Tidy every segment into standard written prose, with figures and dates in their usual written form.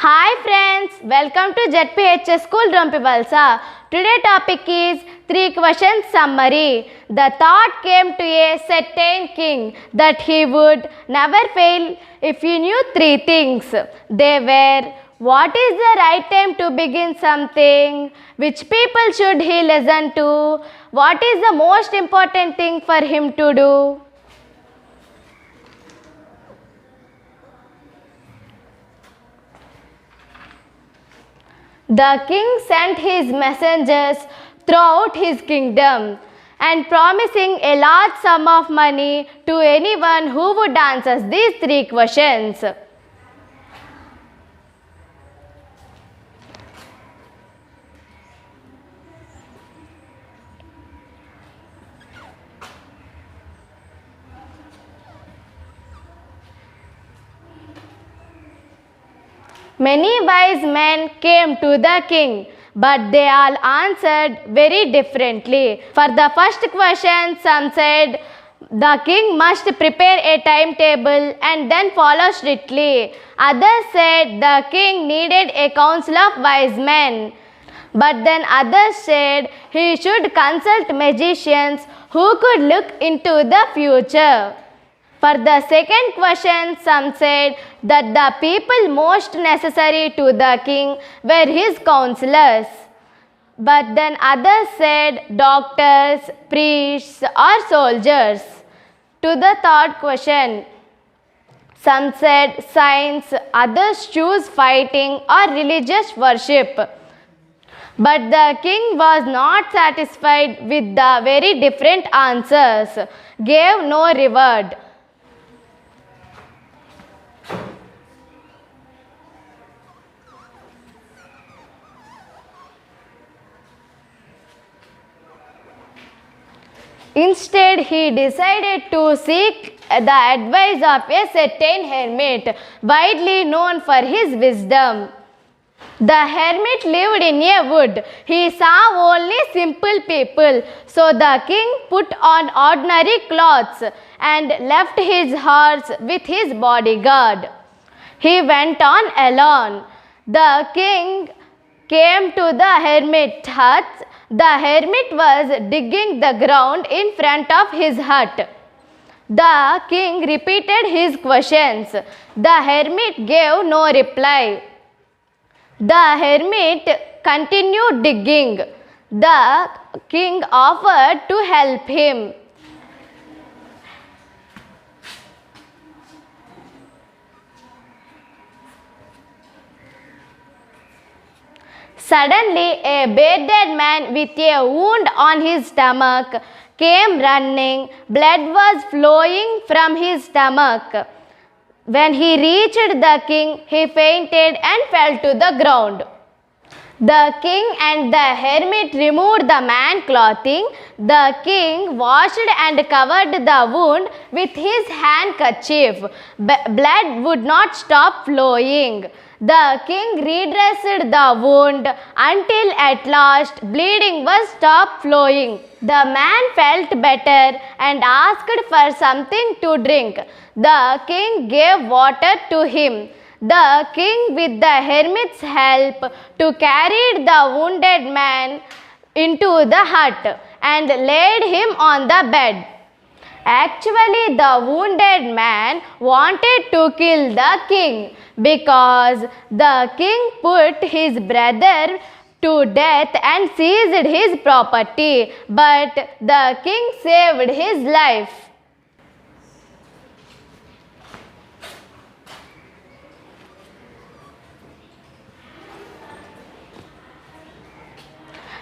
Hi friends, welcome to ZPHS School ROMPIVALASA. Today's topic is 3 questions summary. The thought came to a certain king that he would never fail if he knew 3 things. They were: what is the right time to begin something? Which people should he listen to? What is the most important thing for him to do? The king sent his messengers throughout his kingdom and promising a large sum of money to anyone who would answer these 3 questions. Many wise men came to the king, but they all answered very differently. For the first question, some said the king must prepare a timetable and then follow strictly. Others said the king needed a council of wise men. But then others said he should consult magicians who could look into the future. For the second question, some said that the people most necessary to the king were his counselors. But then others said doctors, priests or soldiers. To the third question, some said science, others choose fighting or religious worship. But the king was not satisfied with the very different answers, gave no reward. Instead, he decided to seek the advice of a certain hermit, widely known for his wisdom. The hermit lived in a wood. He saw only simple people, so the king put on ordinary clothes and left his horse with his bodyguard. He went on alone. The king came to the hermit's hut. The hermit was digging the ground in front of his hut. The king repeated his questions. The hermit gave no reply. The hermit continued digging. The king offered to help him. Suddenly, a bearded man with a wound on his stomach came running. Blood was flowing from his stomach. When he reached the king, he fainted and fell to the ground. The king and the hermit removed the man's clothing. The king washed and covered the wound with his handkerchief. Blood would not stop flowing. The king redressed the wound until at last bleeding was stopped flowing. The man felt better and asked for something to drink. The king gave water to him. The king, with the hermit's help, carried the wounded man into the hut and laid him on the bed. Actually, the wounded man wanted to kill the king because the king put his brother to death and seized his property, but the king saved his life.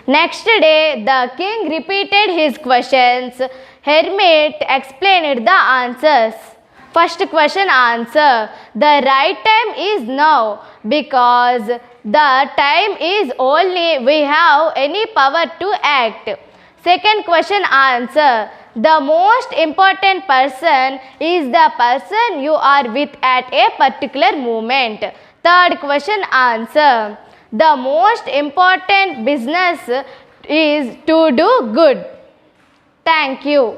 Next day, the king repeated his questions. Hermit explained the answers. First question answer: the right time is now because the time is only we have any power to act. Second question answer: the most important person is the person you are with at a particular moment. Third question answer: the most important business is to do good. Thank you.